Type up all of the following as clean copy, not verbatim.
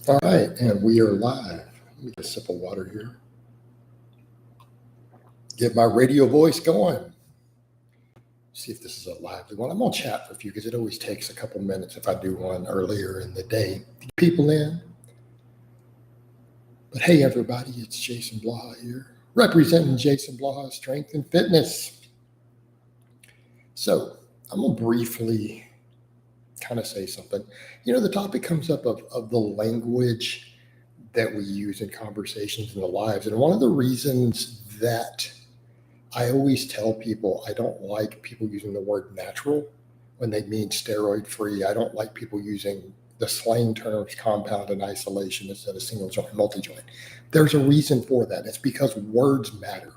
All right, and we are live. Let me get a sip of water here. Get my radio voice going. See if this is a lively one. I'm going to chat for a few because it always takes a couple minutes if I do one earlier in the day to get people in. But hey, everybody, it's Jason Blaha here, representing Jason Blaha Strength and Fitness. So I'm going to briefly kind of say something. You know, the topic comes up of the language that we use in conversations in the lives. And one of the reasons that I always tell people I don't like people using the word natural when they mean steroid free. I don't like people using the slang terms compound and isolation instead of single joint, multi-joint. There's a reason for that. It's because words matter.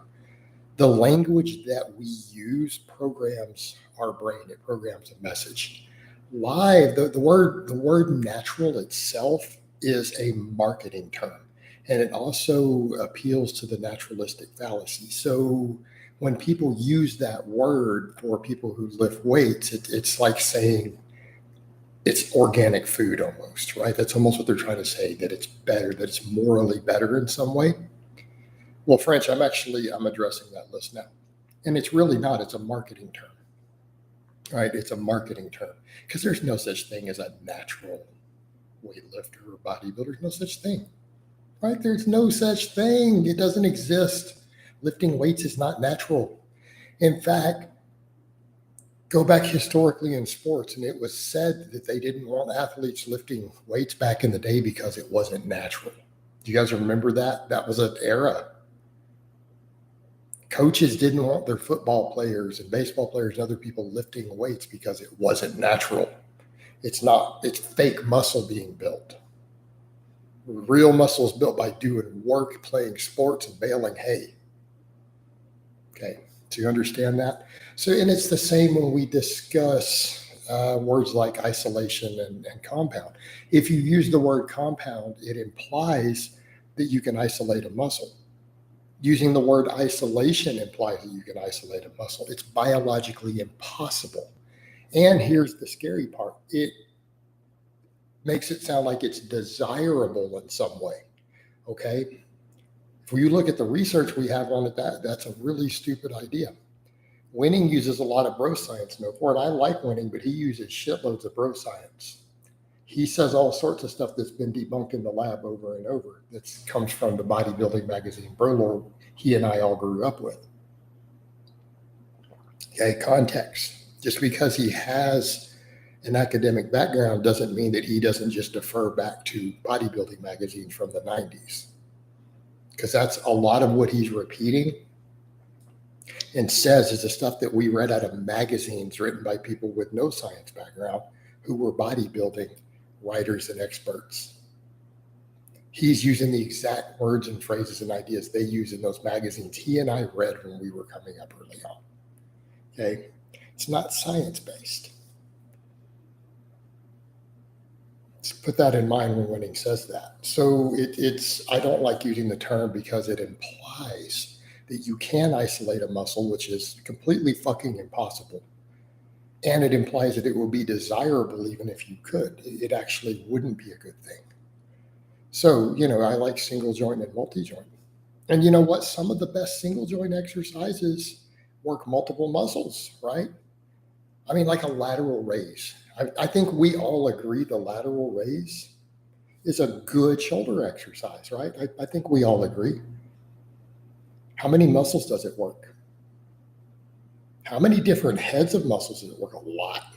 The language that we use programs our brain. It programs a message. Live, the word natural itself is a marketing term, and it also appeals to the naturalistic fallacy. So when people use that word for people who lift weights, it's like saying it's organic food almost, right? That's almost what they're trying to say, that it's better, that it's morally better in some way. Well, French, I'm addressing that list now. And it's really not, it's a marketing term, right? It's a marketing term because there's no such thing as a natural weightlifter or bodybuilder. There's no such thing, right? There's no such thing. It doesn't exist. Lifting weights is not natural. In fact, go back historically in sports, and it was said that they didn't want athletes lifting weights back in the day because it wasn't natural. Do you guys remember that? That was an era. Coaches didn't want their football players and baseball players and other people lifting weights because it wasn't natural. It's not. It's fake muscle being built. Real muscle is built by doing work, playing sports, and baling hay. Okay, do you understand that? So, and it's the same when we discuss words like isolation and compound. If you use the word compound, it implies that you can isolate a muscle. Using the word isolation implies that you can isolate a muscle. It's biologically impossible. And here's the scary part. It makes it sound like it's desirable in some way, okay? If you look at the research we have on it, that's a really stupid idea. Winning uses a lot of bro science, no for it. I like winning, but he uses shitloads of bro science. He says all sorts of stuff that's been debunked in the lab over and over. That comes from the bodybuilding magazine Bro Lord he and I all grew up with. Okay, context. Just because he has an academic background doesn't mean that he doesn't just defer back to bodybuilding magazines from the 90s. Because that's a lot of what he's repeating and says is the stuff that we read out of magazines written by people with no science background who were bodybuilding writers and experts. He's using the exact words and phrases and ideas they use in those magazines he and I read when we were coming up early on. Okay? It's not science-based. Just put that in mind when he says that. So I don't like using the term because it implies that you can isolate a muscle, which is completely fucking impossible. And it implies that it will be desirable even if you could. It actually wouldn't be a good thing. So, I like single joint and multi-joint. And you know what? Some of the best single joint exercises work multiple muscles, right? I mean, like a lateral raise. I think we all agree the lateral raise is a good shoulder exercise, right? I think we all agree. How many muscles does it work? How many different heads of muscles does it work? A lot.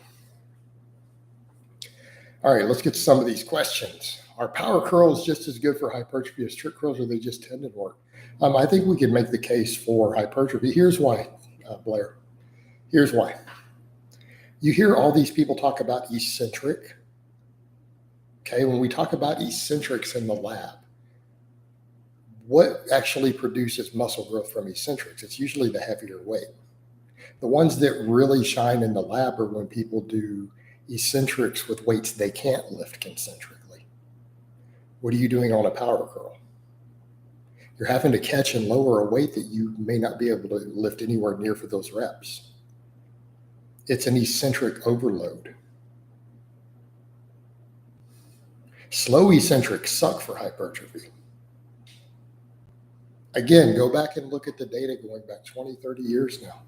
All right, let's get to some of these questions. Are power curls just as good for hypertrophy as strict curls, or are they just tendon work? I think we can make the case for hypertrophy. Here's why, Blair. Here's why. You hear all these people talk about eccentric. Okay, when we talk about eccentrics in the lab, what actually produces muscle growth from eccentrics? It's usually the heavier weight. The ones that really shine in the lab are when people do eccentrics with weights they can't lift concentrically. What are you doing on a power curl? You're having to catch and lower a weight that you may not be able to lift anywhere near for those reps. It's an eccentric overload. Slow eccentrics suck for hypertrophy. Again, go back and look at the data going back 20, 30 years now.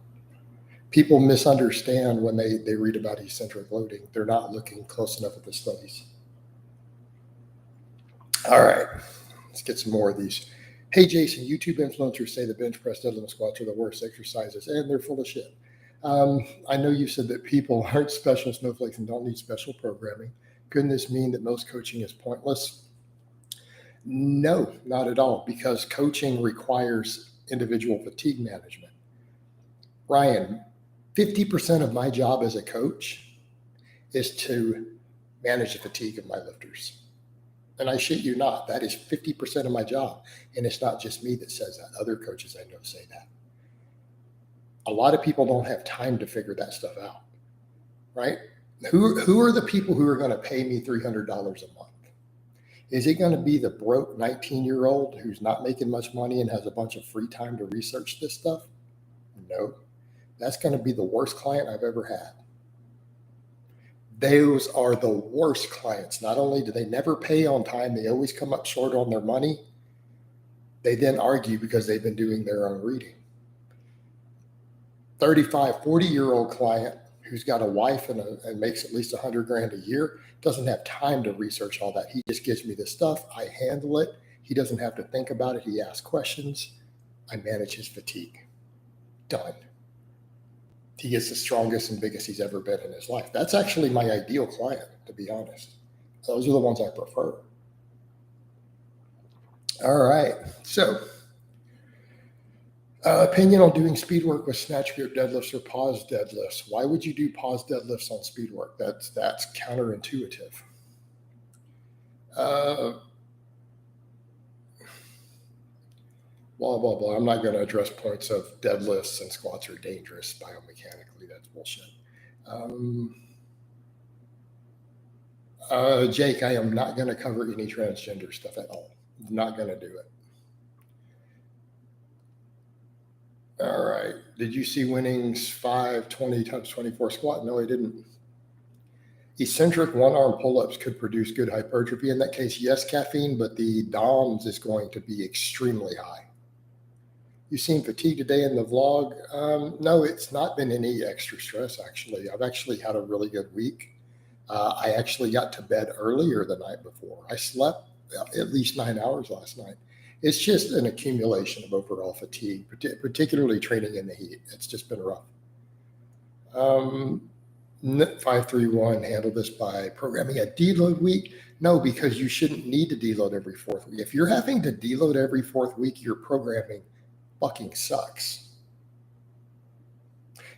People misunderstand when they read about eccentric loading. They're not looking close enough at the studies. All right, let's get some more of these. Hey, Jason, YouTube influencers say the bench press, deadlift, and squats are the worst exercises, and they're full of shit. I know you said that people aren't special snowflakes and don't need special programming. Couldn't this mean that most coaching is pointless? No, not at all, because coaching requires individual fatigue management. Ryan, 50% of my job as a coach is to manage the fatigue of my lifters. And I shit you not, that is 50% of my job. And it's not just me that says that. Other coaches I know say that. A lot of people don't have time to figure that stuff out, right? Who are the people who are going to pay me $300 a month? Is it going to be the broke 19-year-old who's not making much money and has a bunch of free time to research this stuff? No. That's going to be the worst client I've ever had. Those are the worst clients. Not only do they never pay on time, they always come up short on their money. They then argue because they've been doing their own reading. 35, 40-year-old client who's got a wife and makes at least $100,000 a year doesn't have time to research all that. He just gives me this stuff. I handle it. He doesn't have to think about it. He asks questions. I manage his fatigue. Done. He gets the strongest and biggest he's ever been in his life. That's actually my ideal client, to be honest. Those are the ones I prefer. All right. So, opinion on doing speed work with snatch grip deadlifts or pause deadlifts. Why would you do pause deadlifts on speed work? That's counterintuitive. Blah, blah, blah. I'm not going to address points of deadlifts and squats are dangerous biomechanically. That's bullshit. Jake, I am not going to cover any transgender stuff at all. I'm not going to do it. All right. Did you see Winning's 520 times 24 squat? No, I didn't. Eccentric one-arm pull-ups could produce good hypertrophy. In that case, yes, caffeine, but the DOMS is going to be extremely high. You seen fatigue today in the vlog? No, it's not been any extra stress, actually. I've actually had a really good week. I actually got to bed earlier the night before. I slept at least 9 hours last night. It's just an accumulation of overall fatigue, particularly training in the heat. It's just been rough. 531, handle this by programming a deload week. No, because you shouldn't need to deload every fourth week. If you're having to deload every fourth week, your programming fucking sucks.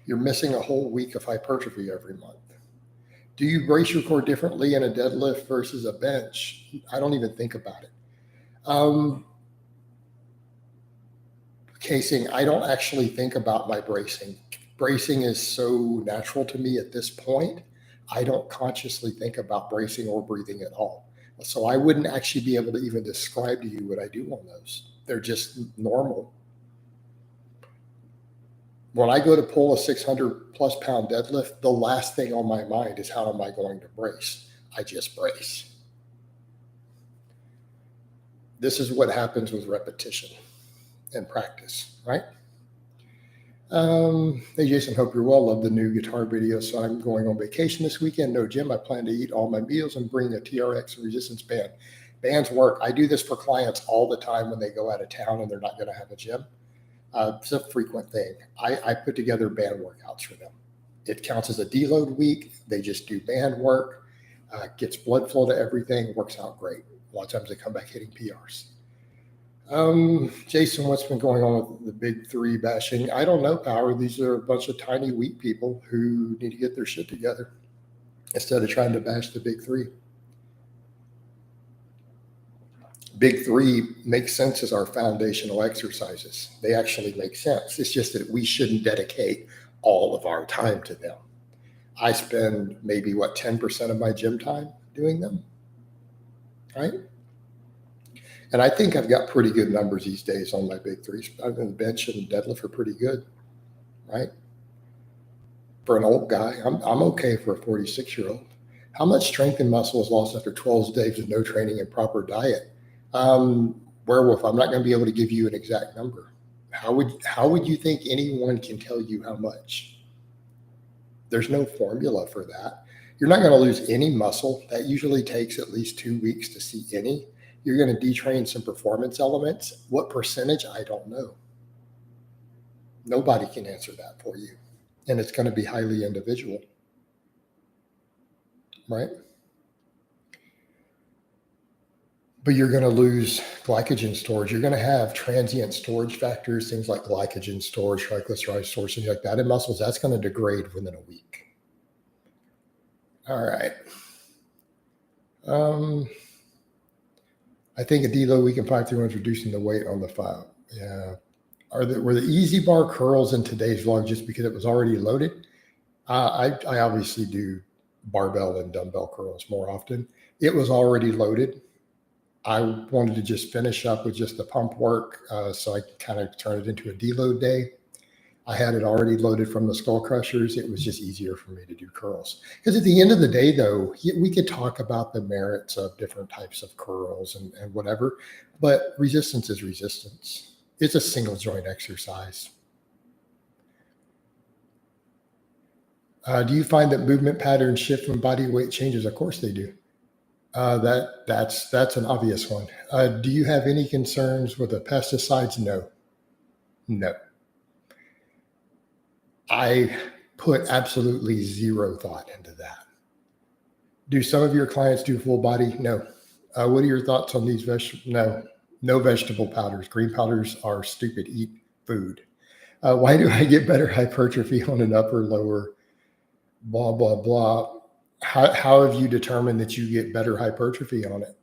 You're missing a whole week of hypertrophy every month. Do you brace your core differently in a deadlift versus a bench? I don't even think about it. Casing, I don't actually think about my bracing. Bracing is so natural to me at this point. I don't consciously think about bracing or breathing at all. So I wouldn't actually be able to even describe to you what I do on those. They're just normal. When I go to pull a 600 plus pound deadlift, the last thing on my mind is how am I going to brace? I just brace. This is what happens with repetition and practice, right? Hey, Jason, hope you're well. Love the new guitar video. So I'm going on vacation this weekend. No gym. I plan to eat all my meals and bring a TRX and resistance band. Bands work. I do this for clients all the time when they go out of town and they're not going to have a gym. It's a frequent thing. I put together band workouts for them. It counts as a deload week. They just do band work, gets blood flow to everything, works out great. A lot of times they come back hitting PRs. Jason, what's been going on with the big three bashing? I don't know, Power. These are a bunch of tiny, weak people who need to get their shit together instead of trying to bash the big three. Big three makes sense as our foundational exercises. They actually make sense. It's just that we shouldn't dedicate all of our time to them. I spend maybe 10% of my gym time doing them, right? And I think I've got pretty good numbers these days on my big threes. The bench and deadlift are pretty good, right? For an old guy, I'm okay for a 46-year-old. How much strength and muscle is lost after 12 days of no training and proper diet? Werewolf, I'm not going to be able to give you an exact number. How would you think anyone can tell you how much? There's no formula for that. You're not going to lose any muscle. That usually takes at least 2 weeks to see any. You're going to detrain some performance elements. What percentage? I don't know. Nobody can answer that for you. And it's going to be highly individual, right? But you're going to lose glycogen storage. You're going to have transient storage factors, things like glycogen storage, triglyceride storage, things like that in muscles. That's going to degrade within a week. All right. I think a deload week in 531 is reducing the weight on the file. Yeah. Were the easy bar curls in today's vlog just because it was already loaded? I obviously do barbell and dumbbell curls more often. It was already loaded. I wanted to just finish up with just the pump work, so I could kind of turn it into a deload day. I had it already loaded from the skull crushers. It was just easier for me to do curls. Because at the end of the day, though, we could talk about the merits of different types of curls and whatever, but resistance is resistance. It's a single joint exercise. Do you find that movement patterns shift when body weight changes? Of course they do. That's an obvious one. Do you have any concerns with the pesticides? No. I put absolutely zero thought into that. Do some of your clients do full body? No. What are your thoughts on these vegetables? No vegetable powders. Green powders are stupid. Eat food. Why do I get better hypertrophy on an upper, lower, blah, blah, blah? How have you determined that you get better hypertrophy on it?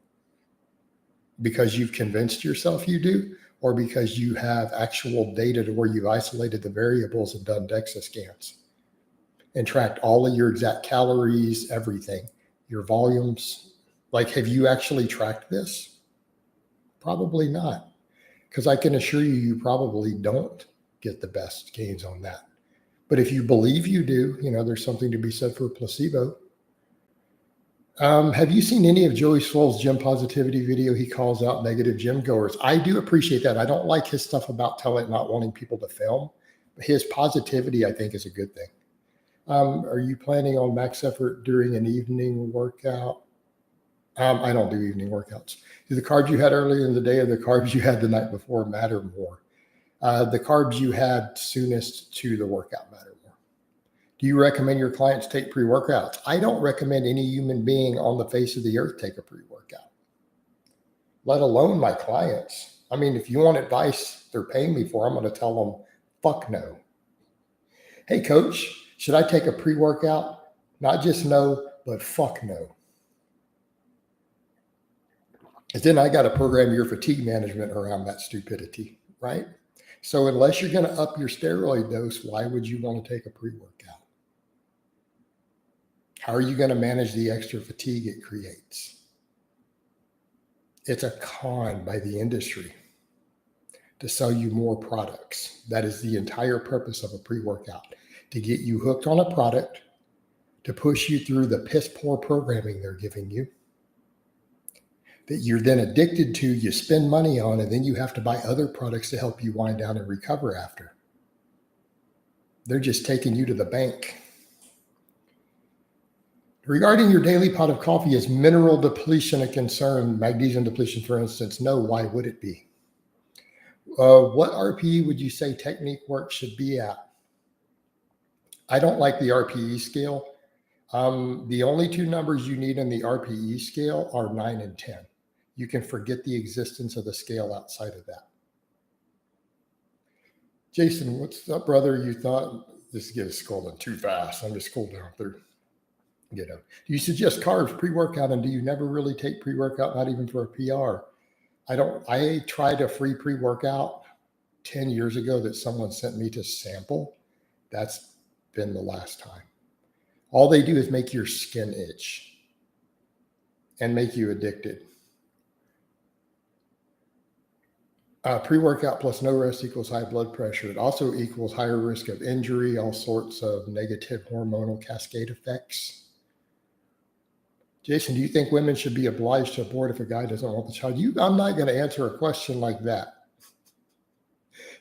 Because you've convinced yourself you do, or because you have actual data to where you've isolated the variables and done DEXA scans and tracked all of your exact calories, everything, your volumes? Like, have you actually tracked this? Probably not, because I can assure you, you probably don't get the best gains on that. But if you believe you do, there's something to be said for placebo. Have you seen any of Joey Swoll's gym positivity video? He calls out negative gym goers. I do appreciate that. I don't like his stuff about not wanting people to film. But his positivity, I think, is a good thing. Are you planning on max effort during an evening workout? I don't do evening workouts. Do the carbs you had earlier in the day or the carbs you had the night before matter more? The carbs you had soonest to the workout matter more. Do you recommend your clients take pre-workouts? I don't recommend any human being on the face of the earth take a pre-workout, let alone my clients. I mean, if you want advice they're paying me for, I'm going to tell them, fuck no. Hey, coach, should I take a pre-workout? Not just no, but fuck no. And then I got to program your fatigue management around that stupidity, right? So unless you're going to up your steroid dose, why would you want to take a pre-workout? How are you going to manage the extra fatigue it creates? It's a con by the industry to sell you more products. That is the entire purpose of a pre-workout, to get you hooked on a product, to push you through the piss poor programming they're giving you, that you're then addicted to, you spend money on, and then you have to buy other products to help you wind down and recover after. They're just taking you to the bank. Regarding your daily pot of coffee, is mineral depletion a concern? Magnesium depletion, for instance? No. Why would it be? What RPE would you say technique work should be at? I don't like the RPE scale. The only two numbers you need in the RPE scale are 9 and 10. You can forget the existence of the scale outside of that. Jason, what's up, brother? You thought this gets scrolling too fast. I'm just scrolling down through. Do you suggest carbs pre-workout, and do you never really take pre-workout, not even for a PR? I tried a free pre-workout 10 years ago that someone sent me to sample. That's been the last time. All they do is make your skin itch and make you addicted. Pre-workout plus no rest equals high blood pressure. It also equals higher risk of injury, all sorts of negative hormonal cascade effects. Jason, do you think women should be obliged to abort if a guy doesn't want the child? I'm not going to answer a question like that.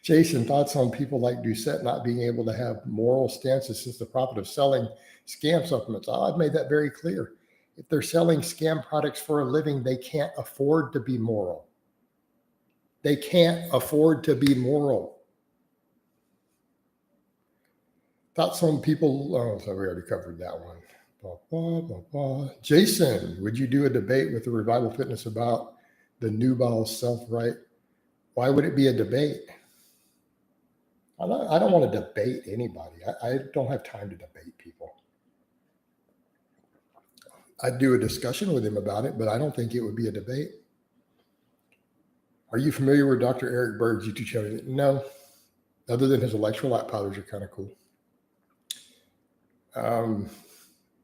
Jason, thoughts on people like Doucette not being able to have moral stances since the profit of selling scam supplements? I've made that very clear. If they're selling scam products for a living, they can't afford to be moral. They can't afford to be moral. Thoughts on people, oh, so we already covered that one. Blah, blah, blah, blah. Jason, would you do a debate with the Revival Fitness about the nubile self-right? Why would it be a debate? I don't want to debate anybody. I don't have time to debate people. I'd do a discussion with him about it, but I don't think it would be a debate. Are you familiar with Dr. Eric Berg's YouTube channel? No, other than his electrolyte powders are kind of cool.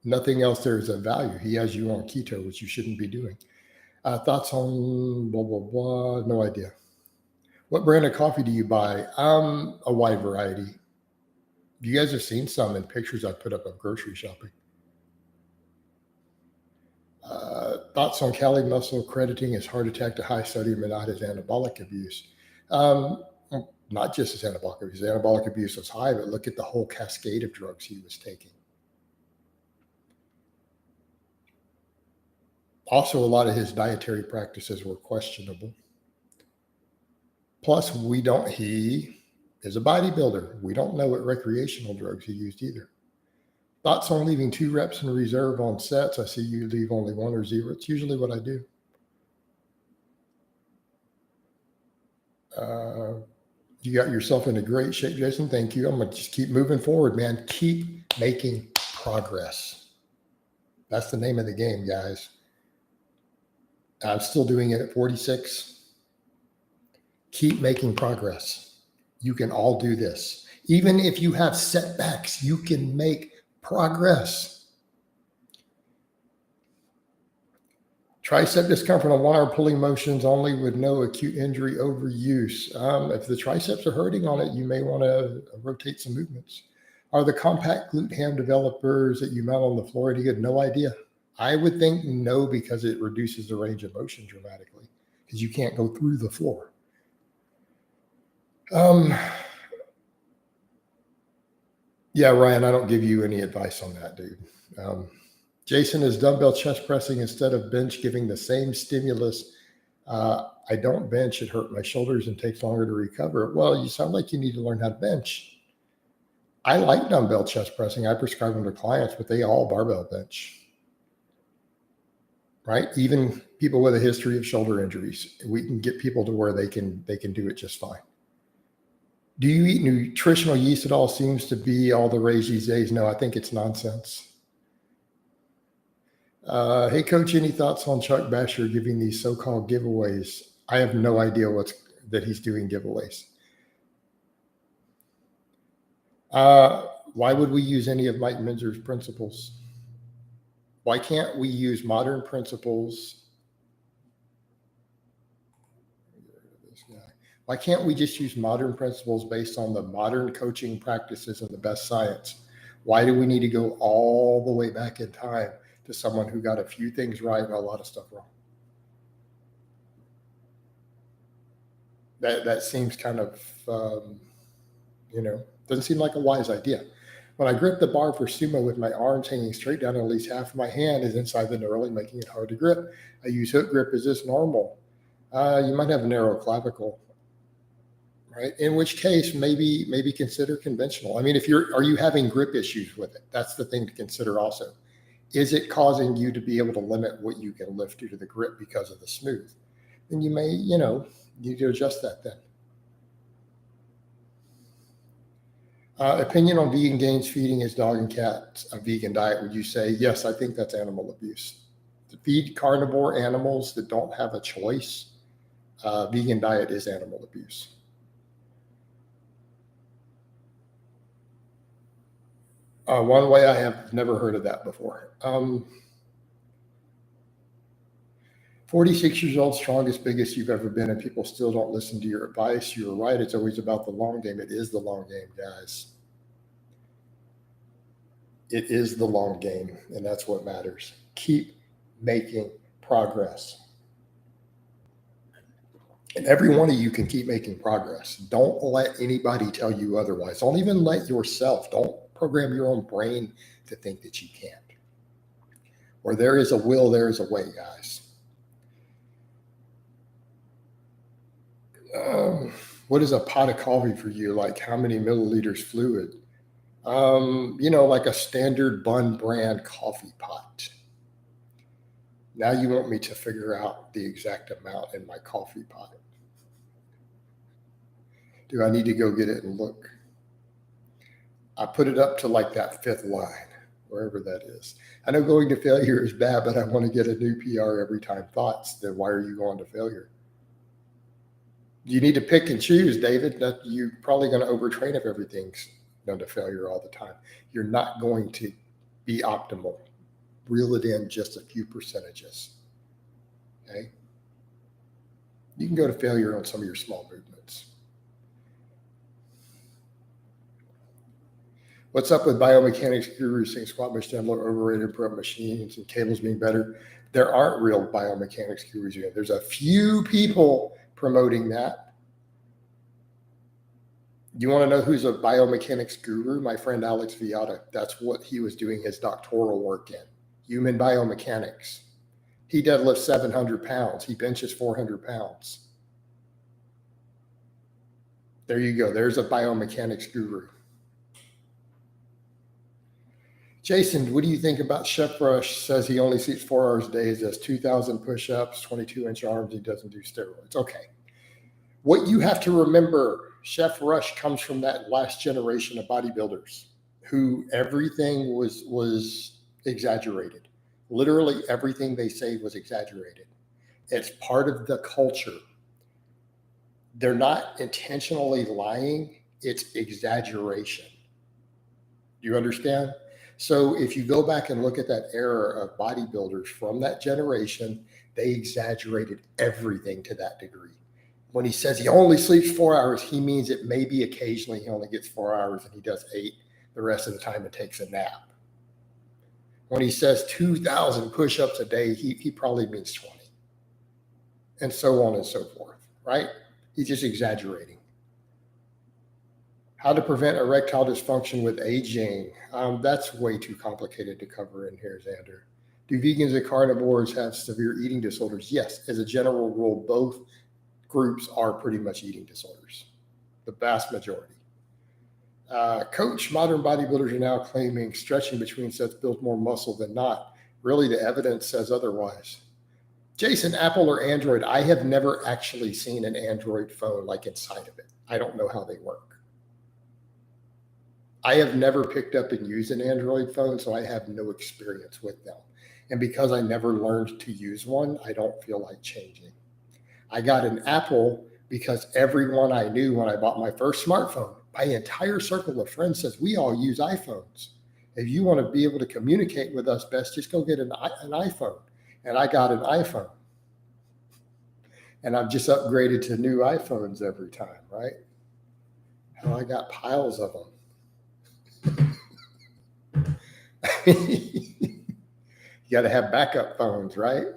Nothing else there is of value. He has you on keto, which you shouldn't be doing. Thoughts on blah, blah, blah. No idea. What brand of coffee do you buy? A wide variety. You guys have seen some in pictures I put up of grocery shopping. Thoughts on Cali muscle crediting as heart attack to high sodium and not as anabolic abuse? Not just as anabolic abuse. Anabolic abuse was high, but look at the whole cascade of drugs he was taking. Also, a lot of his dietary practices were questionable. Plus, he is a bodybuilder. We don't know what recreational drugs he used either. Thoughts on leaving 2 reps in reserve on sets? I see you leave only 1 or 0. It's usually what I do. You got yourself into great shape, Jason. Thank you. I'm going to just keep moving forward, man. Keep making progress. That's the name of the game, guys. I'm still doing it at 46. Keep making progress. You can all do this. Even if you have setbacks, you can make progress. Tricep discomfort on 1 hour pulling motions only with no acute injury overuse. If the triceps are hurting on it, you may want to rotate some movements. Are the compact glute ham developers that you mount on the floor any good? No idea. I would think no, because it reduces the range of motion dramatically because you can't go through the floor. Yeah, Ryan, I don't give you any advice on that, dude. Jason, is dumbbell chest pressing instead of bench giving the same stimulus? I don't bench. It hurt my shoulders and takes longer to recover. Well, you sound like you need to learn how to bench. I like dumbbell chest pressing. I prescribe them to clients, but they all barbell bench. Right? Even people with a history of shoulder injuries, we can get people to where they can do it just fine. Do you eat nutritional yeast at all? Seems to be all the rage these days. No, I think it's nonsense. Hey, Coach, any thoughts on Chuck Basher giving these so-called giveaways? I have no idea that he's doing giveaways. Why would we use any of Mike Minzer's principles? Why can't we use modern principles? Why can't we just use modern principles based on the modern coaching practices and the best science? Why do we need to go all the way back in time to someone who got a few things right and a lot of stuff wrong? That seems kind of, doesn't seem like a wise idea. When I grip the bar for sumo with my arms hanging straight down and at least half of my hand is inside the knurling, making it hard to grip. I use hook grip. Is this normal? You might have a narrow clavicle, right? In which case, maybe consider conventional. I mean, are you having grip issues with it? That's the thing to consider also. Is it causing you to be able to limit what you can lift due to the grip because of the smooth? Then you may, need to adjust that then. Opinion on vegan gains feeding his dog and cat a vegan diet. Would you say, yes, I think that's animal abuse. To feed carnivore animals that don't have a choice, vegan diet is animal abuse. One way, I have never heard of that before. 46 years old, strongest, biggest you've ever been, and people still don't listen to your advice. You're right. It's always about the long game. It is the long game, guys. It is the long game, and that's what matters. Keep making progress. And every one of you can keep making progress. Don't let anybody tell you otherwise. Don't even let yourself, don't program your own brain to think that you can't. Where there is a will, there is a way, guys. What is a pot of coffee for you? Like how many milliliters fluid? Like a standard Bun brand coffee pot. Now you want me to figure out the exact amount in my coffee pot. Do I need to go get it and look? I put it up to like that fifth line, wherever that is. I know going to failure is bad, but I want to get a new PR every time. Thoughts, then why are you going to failure? You need to pick and choose, David. You're probably going to overtrain if everything's going to failure all the time. You're not going to be optimal. Reel it in just a few percentages. Okay? You can go to failure on some of your small movements. What's up with biomechanics gurus saying squat machine are overrated, pro machines and cables being better? There aren't real biomechanics gurus yet. There's a few people promoting that. You want to know who's a biomechanics guru? My friend Alex Viata. That's what he was doing his doctoral work in. Human biomechanics. He deadlifts 700 pounds. He benches 400 pounds. There you go. There's a biomechanics guru. Jason, what do you think about Chef Rush? Says he only sleeps 4 hours a day. He does 2,000 push-ups, 22-inch arms. He doesn't do steroids. Okay. What you have to remember, Chef Rush comes from that last generation of bodybuilders who everything was exaggerated. Literally everything they say was exaggerated. It's part of the culture. They're not intentionally lying. It's exaggeration. You understand? So if you go back and look at that era of bodybuilders from that generation, they exaggerated everything to that degree. When he says he only sleeps 4 hours, he means it maybe occasionally he only gets 4 hours and he does 8 the rest of the time and takes a nap. When he says 2,000 push-ups a day, he probably means 20. And so on and so forth, right? He's just exaggerating. How to prevent erectile dysfunction with aging. That's way too complicated to cover in here, Xander. Do vegans and carnivores have severe eating disorders? Yes, as a general rule, both groups are pretty much eating disorders, the vast majority. Coach, modern bodybuilders are now claiming stretching between sets builds more muscle than not. Really, the evidence says otherwise. Jason, Apple or Android? I have never actually seen an Android phone like inside of it. I don't know how they work. I have never picked up and used an Android phone, so I have no experience with them. And because I never learned to use one, I don't feel like changing. I got an Apple because everyone I knew when I bought my first smartphone, my entire circle of friends says we all use iPhones. If you want to be able to communicate with us best, just go get an iPhone. And I got an iPhone. And I've just upgraded to new iPhones every time, right? Hell, I got piles of them. You got to have backup phones, right?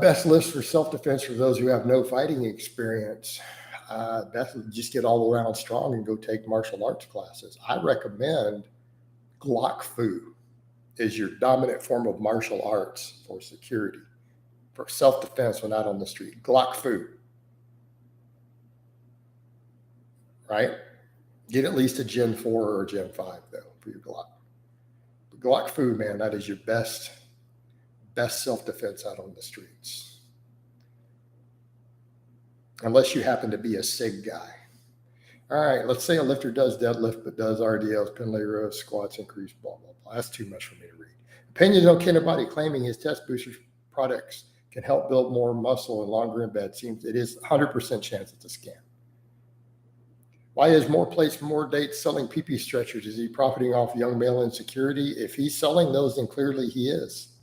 Best list for self-defense for those who have no fighting experience. Best just get all around strong and go take martial arts classes. I recommend Glock Fu is your dominant form of martial arts for security, for self-defense when out on the street. Glock Fu, right? Get at least a Gen 4 or a Gen 5, though, for your Glock. But Glock Fu, man, that is your best self-defense out on the streets. Unless you happen to be a SIG guy. All right, let's say a lifter does deadlift, but does RDLs, pendlay rows, squats, increase, blah, blah, blah. That's too much for me to read. Opinions on Kinabody claiming his test boosters products can help build more muscle and longer in bed. Seems it is 100% chance it's a scam. Why is more plates, more dates selling PP stretchers? Is he profiting off young male insecurity? If he's selling those, then clearly he is.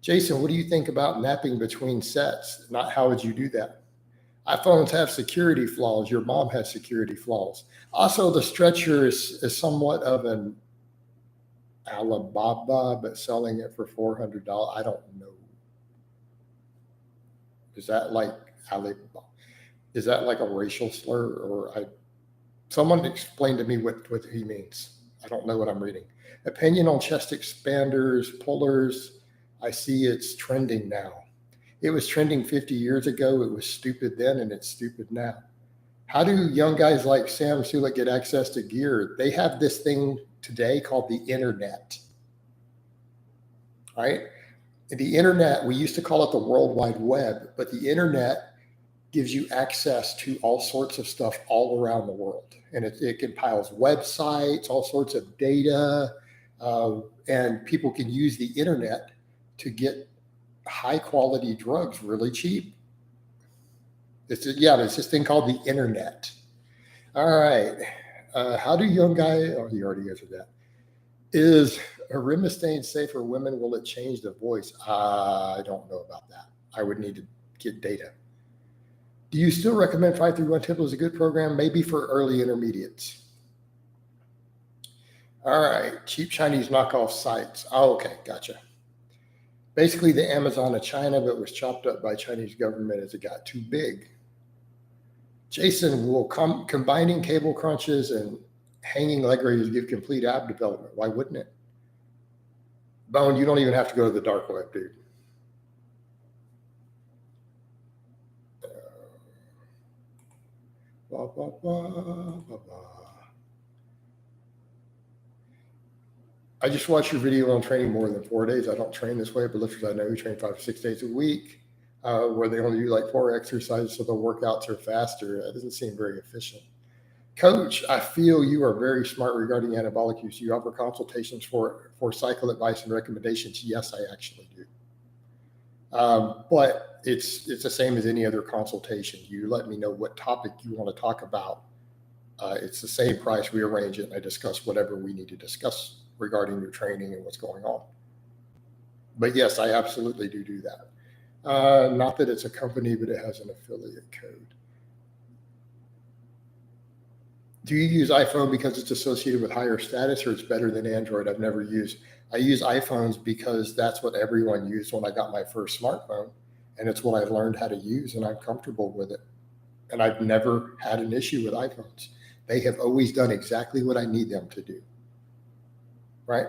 Jason, what do you think about napping between sets? Not how would you do that? iPhones have security flaws. Your mom has security flaws. Also, the stretcher is somewhat of an Alibaba, but selling it for $400. I don't know. Is that like Alibaba? Is that like a racial slur? Or someone explain to me what he means. I don't know what I'm reading. Opinion on chest expanders, pullers. I see it's trending now. It was trending 50 years ago. It was stupid then, and it's stupid now. How do young guys like Sam Sulek get access to gear? They have this thing today called the internet, right? The internet, we used to call it the World Wide Web, but the internet gives you access to all sorts of stuff all around the world. And it compiles websites, all sorts of data, and people can use the internet to get high quality drugs really cheap. There's this thing called the internet. All right. How do young guys, oh, you already answered that. Is arimistane safe for women? Will it change the voice? I don't know about that. I would need to get data. Do you still recommend 531 Temple as a good program? Maybe for early intermediates. All right. Cheap Chinese knockoff sites. Oh, okay. Gotcha. Basically the Amazon of China, but was chopped up by Chinese government as it got too big. Jason, will combining cable crunches and hanging leg raises give complete ab development? Why wouldn't it? Bone, you don't even have to go to the dark web, dude. Blah, blah, blah, blah, blah. I just watched your video on training more than 4 days. I don't train this way, but lifters I know who train 5 to 6 days a week, where they only do like 4 exercises, so the workouts are faster. That doesn't seem very efficient. Coach, I feel you are very smart regarding anabolic use. You offer consultations for cycle advice and recommendations. Yes, I actually do. But it's the same as any other consultation. You let me know what topic you want to talk about. It's the same price. We arrange it, and I discuss whatever we need to discuss regarding your training and what's going on. But yes, I absolutely do that. Not that it's a company, but it has an affiliate code. Do you use iPhone because it's associated with higher status, or it's better than Android? I've never used. I use iPhones because that's what everyone used when I got my first smartphone, and it's what I learned how to use, and I'm comfortable with it. And I've never had an issue with iPhones. They have always done exactly what I need them to do. Right?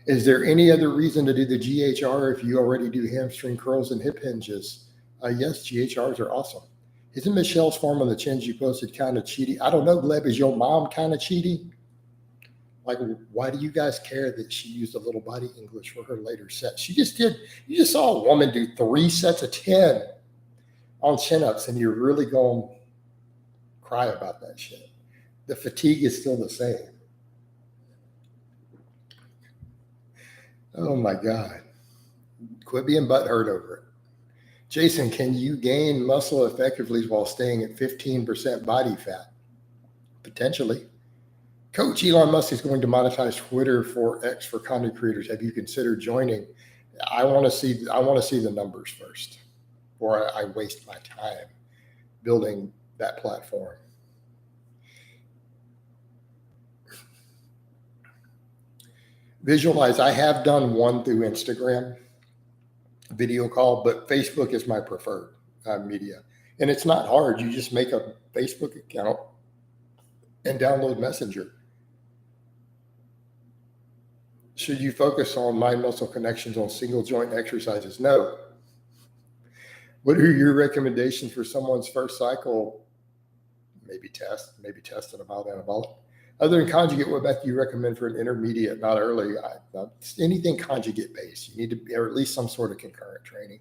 Is there any other reason to do the GHR if you already do hamstring curls and hip hinges? Yes, GHRs are awesome. Isn't Michelle's form on the chins you posted kind of cheaty? I don't know, Gleb. Is your mom kind of cheaty? Like, why do you guys care that she used a little body English for her later set? She just did. You just saw a woman do 3 sets of 10 on chin-ups, and you're really going to cry about that shit. The fatigue is still the same. Oh, my God. Quit being butthurt over it. Jason, can you gain muscle effectively while staying at 15% body fat? Potentially. Coach Elon Musk is going to monetize Twitter for X for content creators. Have you considered joining? I want to see the numbers first, or I waste my time building that platform. Visualize. I have done one through Instagram video call, but Facebook is my preferred media. And it's not hard. You just make a Facebook account and download Messenger. Should you focus on mind muscle connections on single joint exercises? No. What are your recommendations for someone's first cycle? Maybe test a mild anabolic. Other than conjugate, what method do you recommend for an intermediate, not early? Anything conjugate based. You need to be, or at least some sort of concurrent training.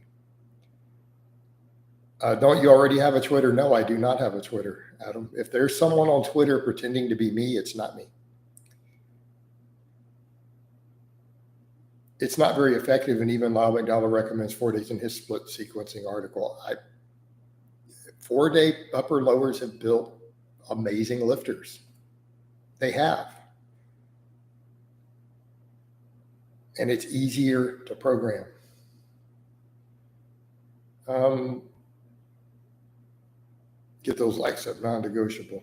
Don't you already have a Twitter? No, I do not have a Twitter, Adam. If there's someone on Twitter pretending to be me, it's not me. It's not very effective, and even Lyle McDonald recommends 4 days in his split sequencing article. 4-day upper lowers have built amazing lifters. They have. And it's easier to program. Get those likes up, non-negotiable.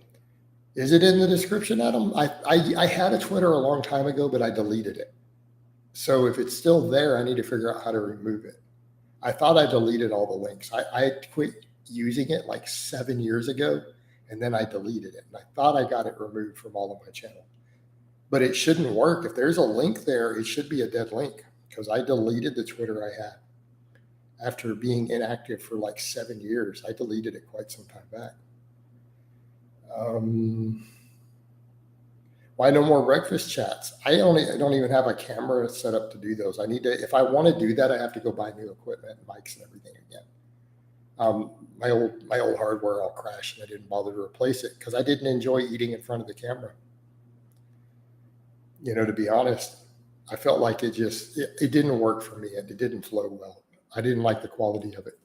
Is it in the description, Adam? I had a Twitter a long time ago, but I deleted it. So if it's still there, I need to figure out how to remove it. I thought I deleted all the links. I quit using it like 7 years ago, and then I deleted it. And I thought I got it removed from all of my channel. But it shouldn't work. If there's a link there, it should be a dead link, because I deleted the Twitter I had. After being inactive for like 7 years, I deleted it quite some time back. Why no more breakfast chats? I don't even have a camera set up to do those. I need to, if I want to do that, I have to go buy new equipment, mics and everything again. My old hardware all crashed, and I didn't bother to replace it because I didn't enjoy eating in front of the camera. You know, to be honest, I felt like it didn't work for me, and it didn't flow well. I didn't like the quality of it.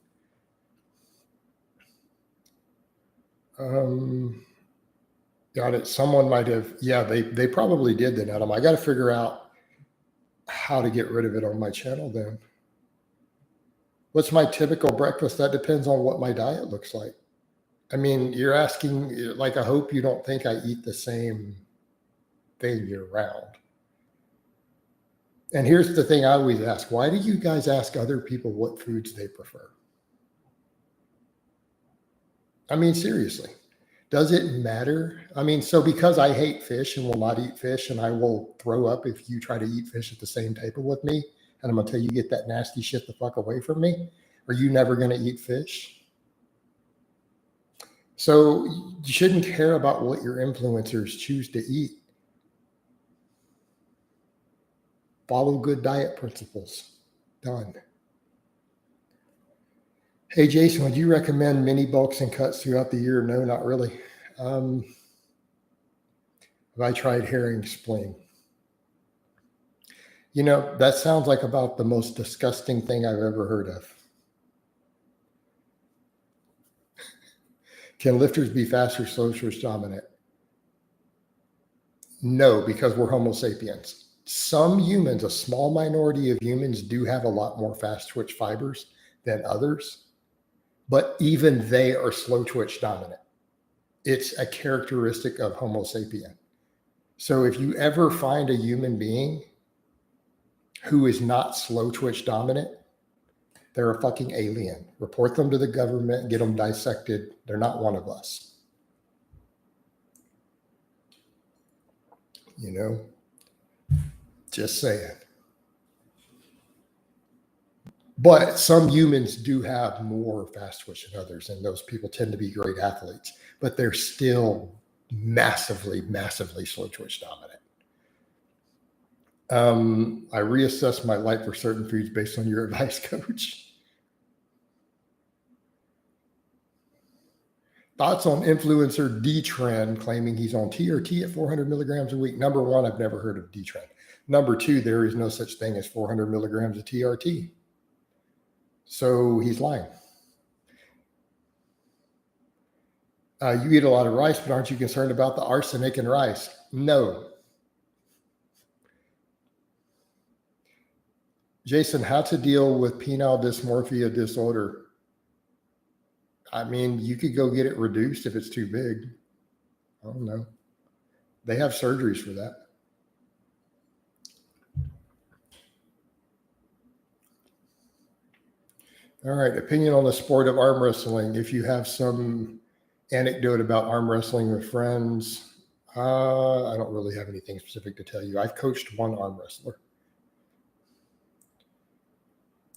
Got it. Someone might have, yeah, they probably did then, Adam. I got to figure out how to get rid of it on my channel then. What's my typical breakfast? That depends on what my diet looks like. I mean, you're asking, like, I hope you don't think I eat the same thing year round. And here's the thing I always ask. Why do you guys ask other people what foods they prefer? I mean, seriously, does it matter? I mean, so because I hate fish and will not eat fish, and I will throw up if you try to eat fish at the same table with me, and I'm going to tell you, get that nasty shit the fuck away from me, are you never going to eat fish? So you shouldn't care about what your influencers choose to eat. Follow good diet principles. Done. Hey, Jason, would you recommend mini bulks and cuts throughout the year? No, not really. Have I tried herring spleen? You know, that sounds like about the most disgusting thing I've ever heard of. Can lifters be fast or slow twitch dominant? No, because we're Homo sapiens. Some humans, a small minority of humans, do have a lot more fast twitch fibers than others, but even they are slow twitch dominant. It's a characteristic of Homo sapien. So if you ever find a human being who is not slow twitch dominant, they're a fucking alien. Report them to the government, get them dissected. They're not one of us. You know? Just saying. But some humans do have more fast twitch than others, and those people tend to be great athletes, but they're still massively, massively slow twitch dominant. I reassess my life for certain foods based on your advice, coach. Thoughts on influencer D-Trend claiming he's on TRT at 400 milligrams a week? Number one, I've never heard of D-Trend. Number two, there is no such thing as 400 milligrams of TRT. So he's lying. You eat a lot of rice, but aren't you concerned about the arsenic in rice? No. Jason, how to deal with penile dysmorphia disorder? I mean, you could go get it reduced if it's too big. I don't know. They have surgeries for that. All right. Opinion on the sport of arm wrestling. If you have some anecdote about arm wrestling with friends, I don't really have anything specific to tell you. I've coached one arm wrestler.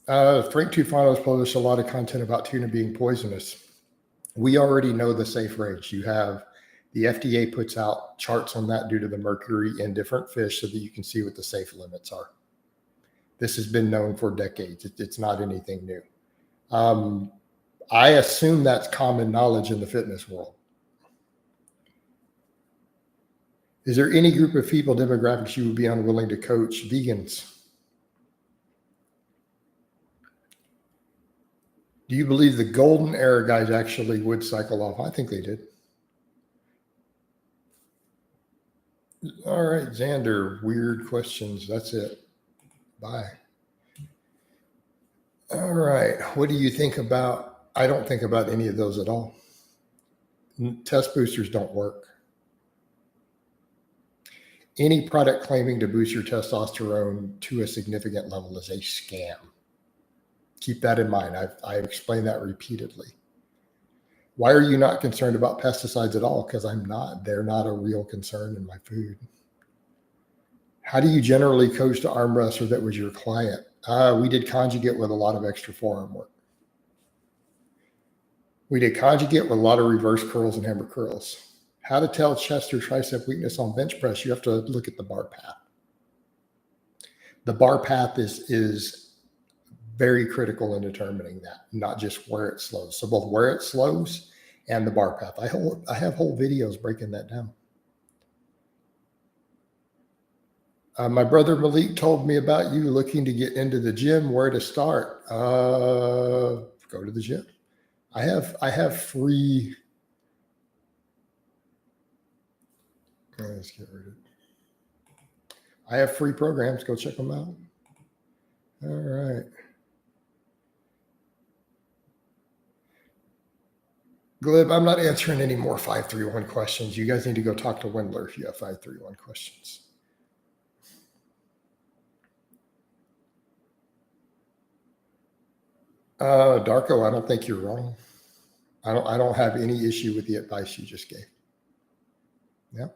Frank Tufanos published a lot of content about tuna being poisonous. We already know the safe range. You have the FDA puts out charts on that due to the mercury in different fish so that you can see what the safe limits are. This has been known for decades. It's not anything new. I assume that's common knowledge in the fitness world. Is there any group of people demographics you would be unwilling to coach? Vegans. Do you believe the golden era guys actually would cycle off? I think they did. All right, Xander, weird questions. That's it. Bye. All right. What do you think about? I don't think about any of those at all. Test boosters don't work. Any product claiming to boost your testosterone to a significant level is a scam. Keep that in mind. I've explained that repeatedly. Why are you not concerned about pesticides at all? Because I'm not. They're not a real concern in my food. How do you generally coach to arm wrestler that was your client? We did conjugate with a lot of extra forearm work. We did conjugate with a lot of reverse curls and hammer curls. How to tell chest or tricep weakness on bench press? You have to look at the bar path. The bar path is very critical in determining that, not just where it slows. So both where it slows and the bar path. I have whole videos breaking that down. My brother Malik told me about you looking to get into the gym. Where to start? Go to the gym. I have free. Let's get rid of it. I have free programs. Go check them out. All right. Glib, I'm not answering any more 531 questions. You guys need to go talk to Wendler if you have 531 questions. Darko, I don't think you're wrong. I don't have any issue with the advice you just gave. Yeah.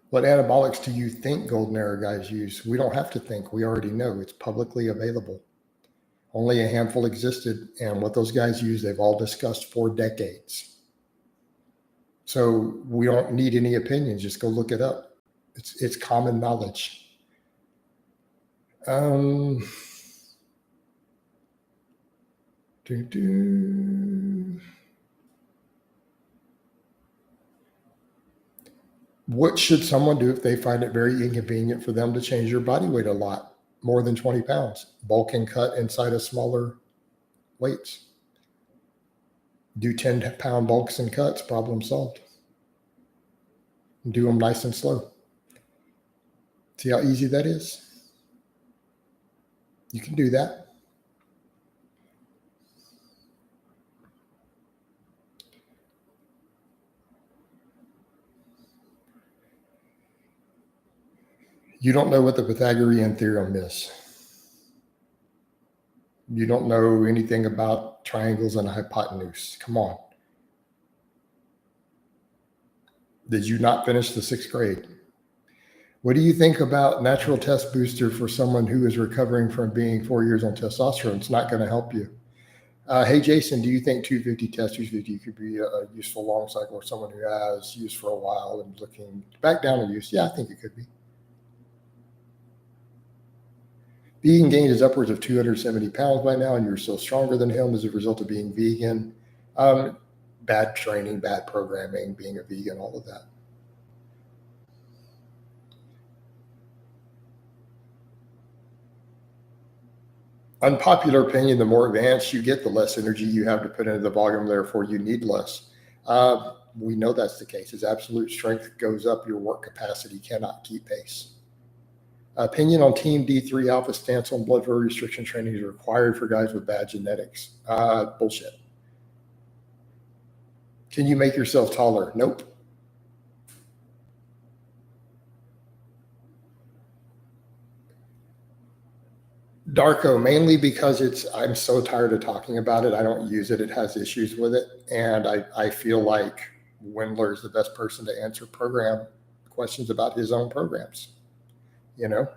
What anabolics do you think golden era guys use? We don't have to think. We already know. It's publicly available. Only a handful existed, and what those guys use, they've all discussed for decades. So we don't need any opinions. Just go look it up. It's common knowledge. What should someone do if they find it very inconvenient for them to change their body weight a lot, more than 20 pounds? Bulk and cut inside of smaller weights. Do 10-pound bulks and cuts, problem solved. Do them nice and slow. See how easy that is? You can do that. You don't know what the Pythagorean theorem is. You don't know anything about triangles and hypotenuse. Come on. Did you not finish the 6th grade? What do you think about natural test booster for someone who is recovering from being 4 years on testosterone? It's not going to help you. Hey, Jason, do you think 250 test 250 could be a useful long cycle for someone who has used for a while and looking back down on use? Yeah, I think it could be. Vegan gained is upwards of 270 pounds by now, and you're still stronger than him as a result of being vegan. Bad training, bad programming, being a vegan, all of that. Unpopular opinion, the more advanced you get, the less energy you have to put into the volume, therefore you need less. We know that's the case. As absolute strength goes up, your work capacity cannot keep pace. Opinion on Team D3 Alpha stance on blood flow restriction training is required for guys with bad genetics. Bullshit. Can you make yourself taller? Nope. Darko, mainly because I'm so tired of talking about it. I don't use it. It has issues with it. And I feel like Wendler is the best person to answer program questions about his own programs. You know?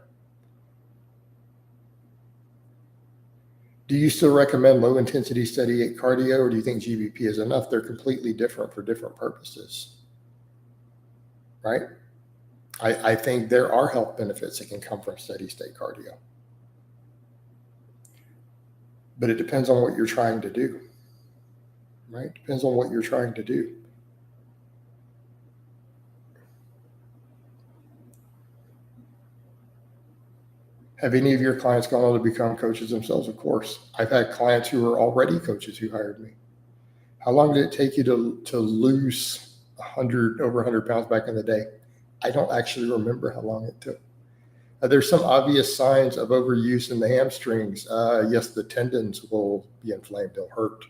Do you still recommend low intensity steady state cardio, or do you think GBP is enough? They're completely different for different purposes. Right? I think there are health benefits that can come from steady state cardio. But it depends on what you're trying to do. Right? Depends on what you're trying to do. Have any of your clients gone on to become coaches themselves? Of course. I've had clients who were already coaches who hired me. How long did it take you to lose over 100 pounds back in the day? I don't actually remember how long it took. There's some obvious signs of overuse in the hamstrings. Yes, the tendons will be inflamed. They'll hurt.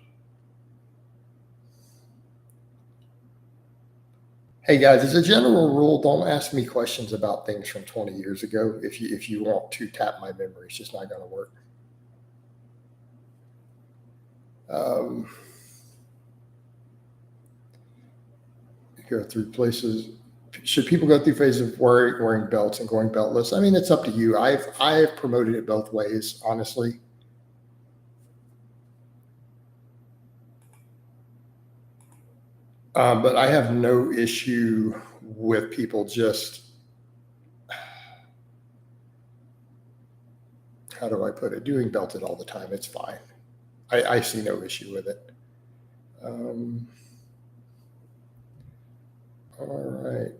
Hey guys, as a general rule, don't ask me questions about things from 20 years ago. If you want to tap my memory, it's just not going to work. Um, go through places. Should people go through phases of wearing belts and going beltless? I mean, it's up to you. I've promoted it both ways, honestly. But I have no issue with people just, how do I put it, doing belted all the time. It's fine. I see no issue with it. All right.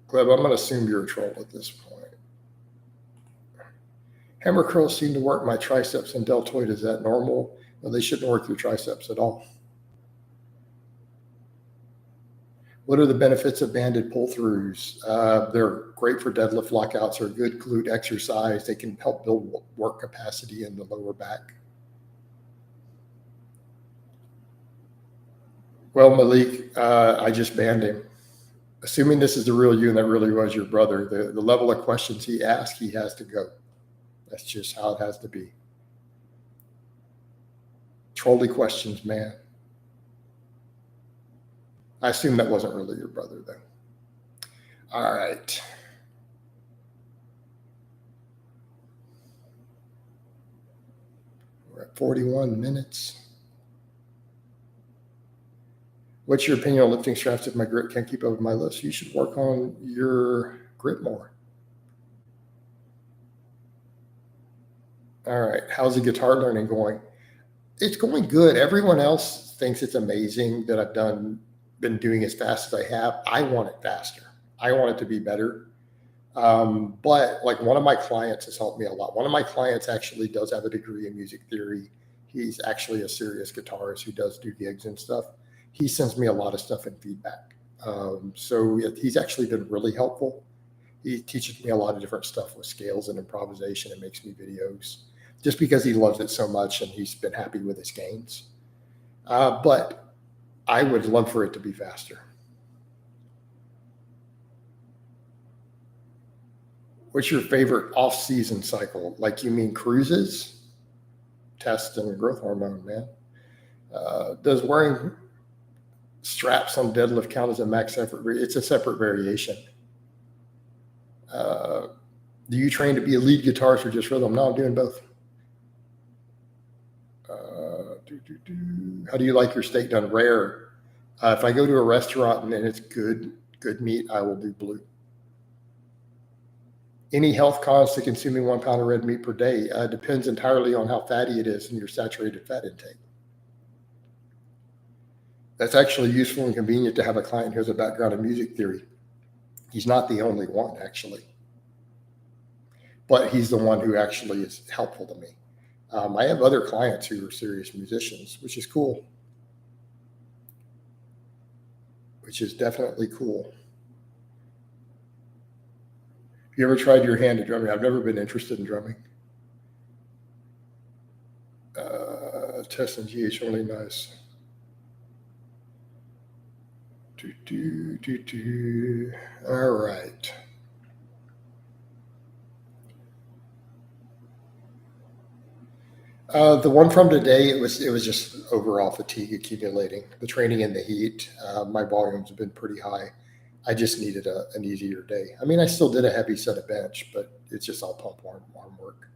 Gleb, I'm going to assume you're a troll at this point. Hammer curls seem to work my triceps and deltoid. Is that normal? Well, they shouldn't work your triceps at all. What are the benefits of banded pull-throughs? They're great for deadlift lockouts. They're a good glute exercise. They can help build work capacity in the lower back. Well, Malik, I just banned him. Assuming this is the real you and that really was your brother, the level of questions he asked, he has to go. That's just how it has to be. Trolly questions, man. I assume that wasn't really your brother, though. All right. We're at 41 minutes. What's your opinion on lifting straps if my grip can't keep up with my lifts? You should work on your grip more. All right. How's the guitar learning going? It's going good. Everyone else thinks it's amazing that I've been doing as fast as I have. I want it faster. I want it to be better. But like one of my clients has helped me a lot. One of my clients actually does have a degree in music theory. He's actually a serious guitarist who does do gigs and stuff. He sends me a lot of stuff and feedback. So he's actually been really helpful. He teaches me a lot of different stuff with scales and improvisation and makes me videos just because he loves it so much and he's been happy with his gains. But I would love for it to be faster. What's your favorite off-season cycle? Like you mean cruises? Test and growth hormone, man. Does wearing straps on deadlift count as a max effort? It's a separate variation. Do you train to be a lead guitarist or just rhythm? No, I'm doing both. How do you like your steak done? Rare. If I go to a restaurant and it's good meat, I will do blue. Any health cons to consuming 1 pound of red meat per day? Depends entirely on how fatty it is and your saturated fat intake. That's actually useful and convenient to have a client who has a background in music theory. He's not the only one, actually, but he's the one who actually is helpful to me. I have other clients who are serious musicians, which is cool. Which is definitely cool. Have you ever tried your hand at drumming? I've never been interested in drumming. Test and GH, really nice. All right. The one from today, it was just overall fatigue accumulating. The training in the heat, my volumes have been pretty high. I just needed an easier day. I mean, I still did a heavy set of bench, but it's just all pump arm work.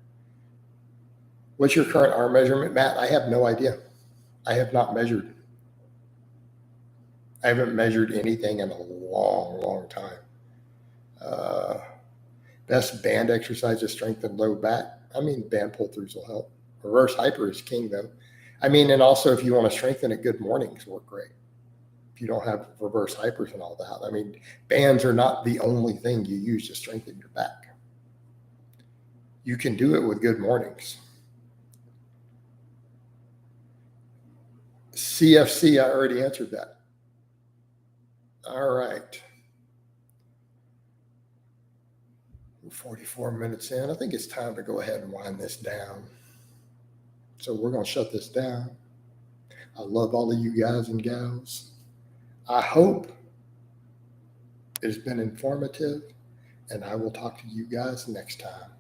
What's your current arm measurement, Matt? I have no idea. I have not measured. I haven't measured anything in a long time. Best band exercise to strengthen low back. I mean, band pull-throughs will help. Reverse hyper is king, though. I mean, and also if you want to strengthen it, good mornings work great. If you don't have reverse hypers and all that. I mean, bands are not the only thing you use to strengthen your back. You can do it with good mornings. CFC, I already answered that. All right. 44 minutes in. I think it's time to go ahead and wind this down. So we're going to shut this down. I love all of you guys and gals. I hope It has been informative, and I will talk to you guys next time.